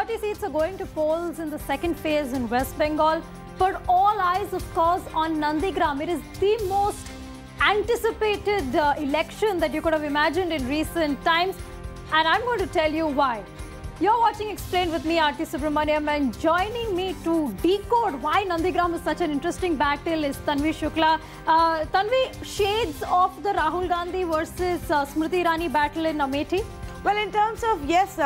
30 seats are going to polls in the second phase in West Bengal, but all eyes, of course, on Nandigram. It is the most anticipated election that you could have imagined in recent times, and I'm going to tell you why. You're watching Explained with me, Aarti Subramaniam, and joining me to decode why Nandigram is such an interesting battle is Tanvi Shukla. Tanvi, shades of the Rahul Gandhi versus Smriti Irani battle in Amethi? Well, in terms of, yes,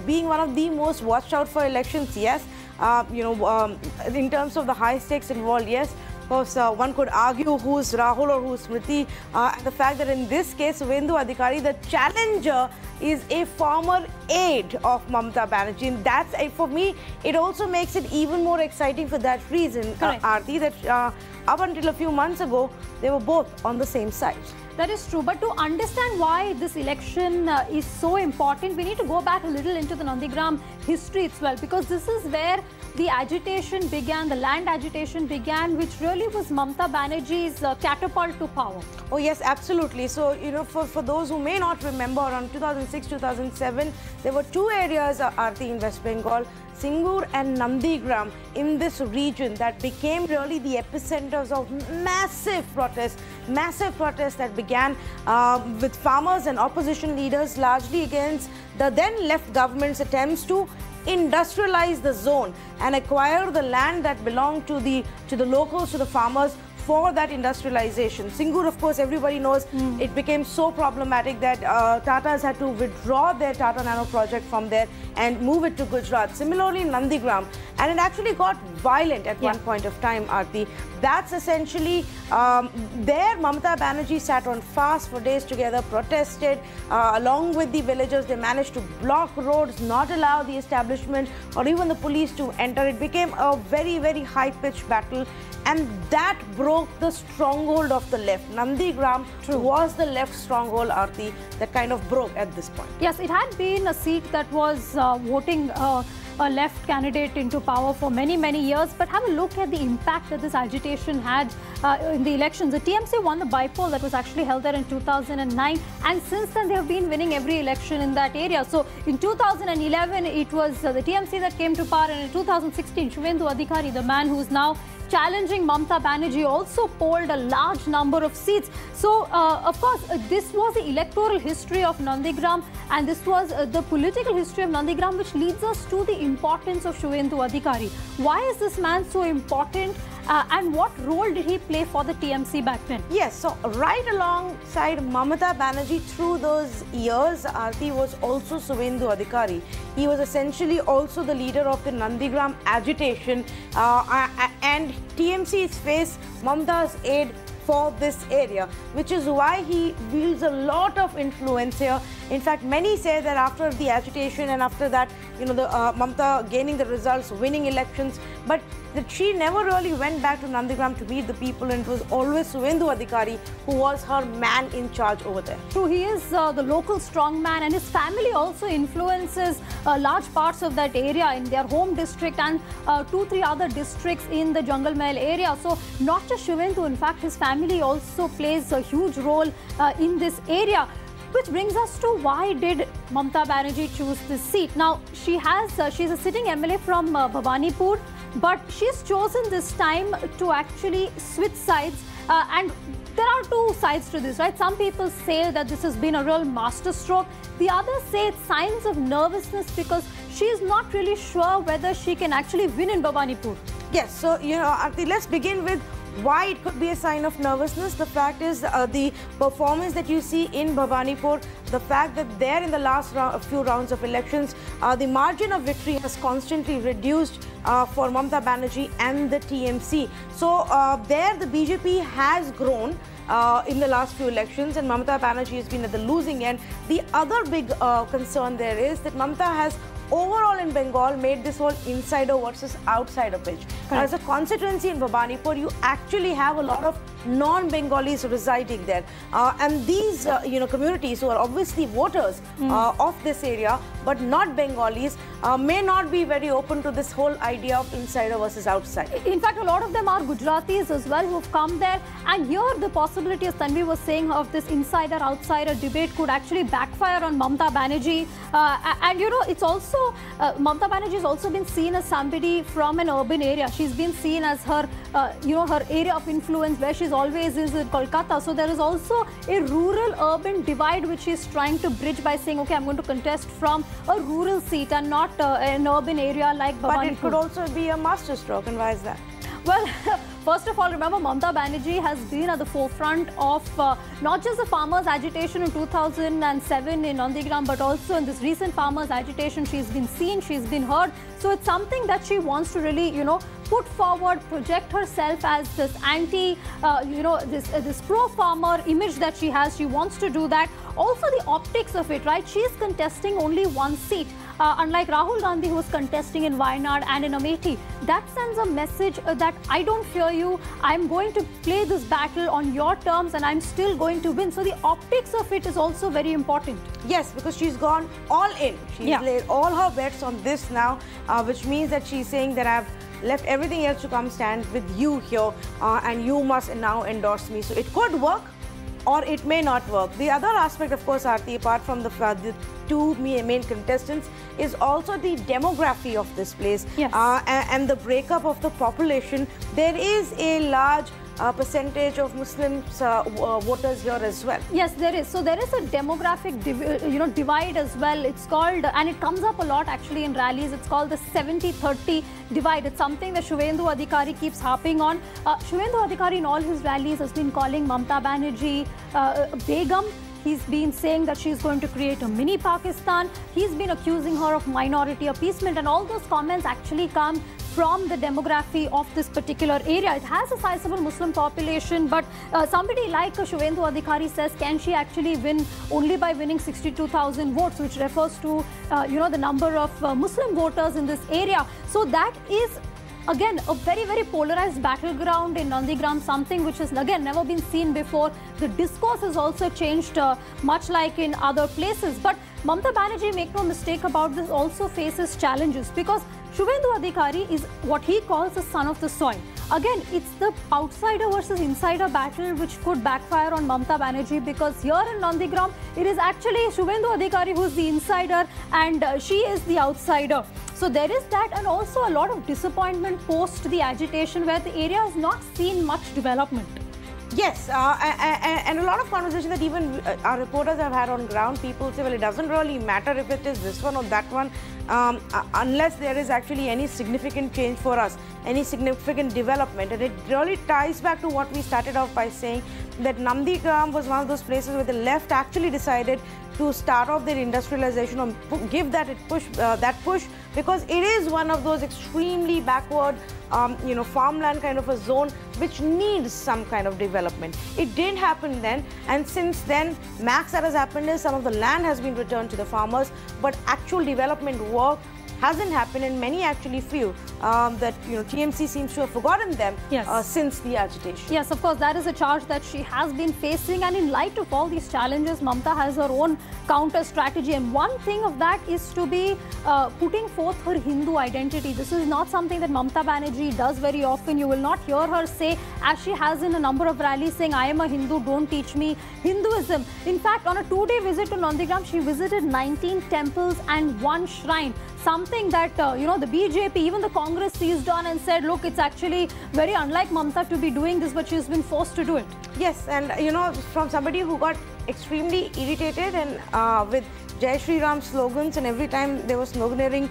being one of the most watched out for elections, yes. In terms of the high stakes involved, yes. Of course, one could argue who's Rahul or who's Smriti. And the fact that in this case, Subhendu Adhikari, the challenger, is a former aide of Mamata Banerjee. And that's, for me, it also makes it even more exciting for that reason, Aarti, that up until a few months ago, they were both on the same side. That is true. But to understand why this election is so important, we need to go back a little into the Nandigram history itself, because this is where the agitation began, the land agitation began, which really was Mamata Banerjee's catapult to power. Oh, yes, absolutely. So, for those who may not remember, around 2006-2007, there were two areas, Aarti, in West Bengal, Singur and Nandigram, in this region that became really the epicenters of massive protests that began with farmers and opposition leaders, largely against the then left government's attempts to industrialize the zone and acquire the land that belonged to the locals, to the farmers, for that industrialization. Singur, of course, everybody knows, it became so problematic that Tatas had to withdraw their Tata Nano project from there and move it to Gujarat. Similarly, Nandigram, and it actually got violent at one point of time, Aarti. That's essentially there Mamata Banerjee sat on fast for days together, protested along with the villagers. They managed to block roads, not allow the establishment or even the police to enter. It became a very, very high-pitched battle, and that broke the stronghold of the left. Nandigram was the left stronghold, Aarti, that kind of broke at this point. Yes, it had been a seat that was voting a left candidate into power for many, many years. But have a look at the impact that this agitation had in the elections. The TMC won the bypoll that was actually held there in 2009. And since then, they have been winning every election in that area. So in 2011, it was the TMC that came to power. And in 2016, Subhendu Adhikari, the man who's now challenging Mamata Banerjee, also polled a large number of seats. So, of course, this was the electoral history of Nandigram, and this was the political history of Nandigram, which leads us to the importance of Subhendu Adhikari. Why is this man so important, and what role did he play for the TMC back then? Yes, so right alongside Mamata Banerjee through those years, Aarti, was also Subhendu Adhikari. He was essentially also the leader of the Nandigram agitation, and TMC's faced Mamata's aid for this area, which is why he wields a lot of influence here. In fact, many say that after the agitation and after that, Mamata gaining the results, winning elections, but that she never really went back to Nandigram to meet the people, and it was always Subhendu Adhikari who was her man in charge over there. True, he is the local strongman, and his family also influences large parts of that area in their home district and 2-3 other districts in the Jungle Mahal area. So not just Subhendu, in fact, his family also plays a huge role in this area. Which brings us to why did Mamata Banerjee choose this seat? Now, she's a sitting MLA from Bhawanipur, but she's chosen this time to actually switch sides. And there are two sides to this, right? Some people say that this has been a real masterstroke. The others say it's signs of nervousness because she's not really sure whether she can actually win in Bhawanipur. Yes, so, Aarti, let's begin with why it could be a sign of nervousness. The fact is the performance that you see in Bhawanipur, the fact that there in the last few rounds of elections, the margin of victory has constantly reduced for Mamata Banerjee and the TMC. So there the BJP has grown in the last few elections, and Mamata Banerjee has been at the losing end. The other big concern there is that Mamata has overall in Bengal made this whole insider versus outsider pitch. As a constituency in Bhawanipur, you actually have a lot of non-Bengalis residing there, and these communities who are obviously voters of this area but not Bengalis may not be very open to this whole idea of insider versus outsider. In fact, a lot of them are Gujaratis as well who have come there, and here the possibility, as Tanvi was saying, of this insider-outsider debate could actually backfire on Mamata Banerjee. And it's also also, Mamata Banerjee has also been seen as somebody from an urban area. She's been seen as her, her area of influence where she's always is in Kolkata. So there is also a rural-urban divide which she's trying to bridge by saying, okay, I'm going to contest from a rural seat and not an urban area like Bhawanipur. But it could also be a masterstroke, and why is that? Well, first of all, remember, Mamata Banerjee has been at the forefront of not just the farmers' agitation in 2007 in Nandigram, but also in this recent farmers' agitation. She's been seen, she's been heard. So it's something that she wants to really, put forward, project herself as this anti, this pro-farmer image that she has. She wants to do that. Also the optics of it, right? She's contesting only one seat. Unlike Rahul Gandhi, who was contesting in Wayanad and in Amethi. That sends a message that I don't fear you, I'm going to play this battle on your terms and I'm still going to win. So the optics of it is also very important. Yes, because she's gone all in. She's laid all her bets on this now, which means that she's saying that I've left everything else to come stand with you here and you must now endorse me. So it could work, or it may not work. The other aspect, of course, Aarti, apart from the two main contestants, is also the demography of this place. Yes. And the breakup of the population. There is a large percentage of Muslims voters here as well. Yes, there is. So there is a demographic divide as well. It's called, and it comes up a lot actually in rallies, it's called the 70-30 divide. It's something that Shubhendu Adhikari keeps harping on. Shubhendu Adhikari in all his rallies has been calling Mamata Banerjee Begum. He's been saying that she's going to create a mini Pakistan. He's been accusing her of minority appeasement, and all those comments actually come from the demography of this particular area. It has a sizable Muslim population, but somebody like Shubhendu Adhikari says, can she actually win only by winning 62,000 votes, which refers to, the number of Muslim voters in this area. So that is, again, a very, very polarized battleground in Nandigram, something which has, again, never been seen before. The discourse has also changed, much like in other places. But Mamata Banerjee, make no mistake about this, also faces challenges because Shubhendu Adhikari is what he calls the son of the soil. Again, it's the outsider versus insider battle which could backfire on Mamata Banerjee, because here in Nandigram, it is actually Shubhendu Adhikari who's the insider and she is the outsider. So there is that, and also a lot of disappointment post the agitation where the area has not seen much development. Yes, and a lot of conversation that even our reporters have had on ground. People say, well, it doesn't really matter if it is this one or that one, unless there is actually any significant change for us, any significant development. And it really ties back to what we started off by saying, that Nandigram was one of those places where the left actually decided to start off their industrialization or give that push, because it is one of those extremely backward, farmland kind of a zone which needs some kind of development. It didn't happen then, and since then, max that has happened is some of the land has been returned to the farmers, but actual development work hasn't happened, and many actually feel that TMC seems to have forgotten them since the agitation. Yes, of course, that is a charge that she has been facing, and in light of all these challenges, Mamata has her own counter strategy, and one thing of that is to be putting forth her Hindu identity. This is not something that Mamata Banerjee does very often. You will not hear her say, as she has in a number of rallies, saying, I am a Hindu, don't teach me Hinduism. In fact, on a 2-day visit to Nandigram, she visited 19 temples and 1 shrine. Something that, the BJP, even the Congress seized on and said, look, it's actually very unlike Mamata to be doing this, but she's been forced to do it. Yes, and, from somebody who got extremely irritated and with Jai Shri Ram slogans, and every time there was sloganeering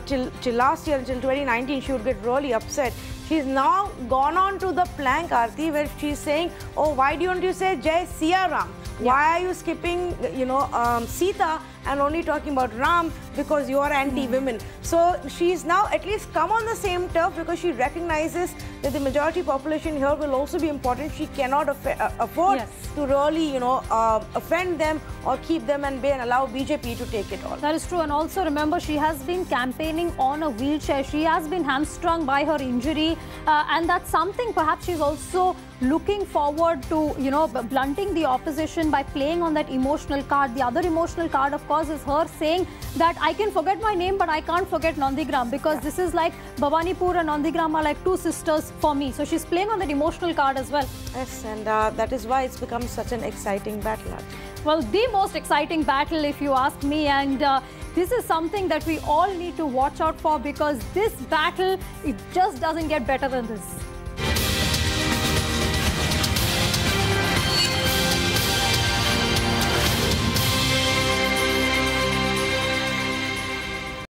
till last year, until 2019, she would get really upset. She's now gone on to the plank, Aarti, where she's saying, oh, why don't you say Jai Siya Ram? Why are you skipping, Sita and only talking about Ram because you are anti-women? So she's now at least come on the same turf, because she recognizes that the majority population here will also be important. She cannot afford to really, offend them or keep them at bay and allow BJP to take it all. That is true. And also remember, she has been campaigning on a wheelchair. She has been hamstrung by her injury, and that's something perhaps she's also looking forward to, blunting the opposition by playing on that emotional card. The other emotional card, of course, is her saying that I can forget my name, but I can't forget Nandigram, because this is like Bhawanipur and Nandigram are like two sisters for me. So she's playing on that emotional card as well. Yes, and that is why it's become such an exciting battle. Well, the most exciting battle, if you ask me, and this is something that we all need to watch out for, because this battle, it just doesn't get better than this.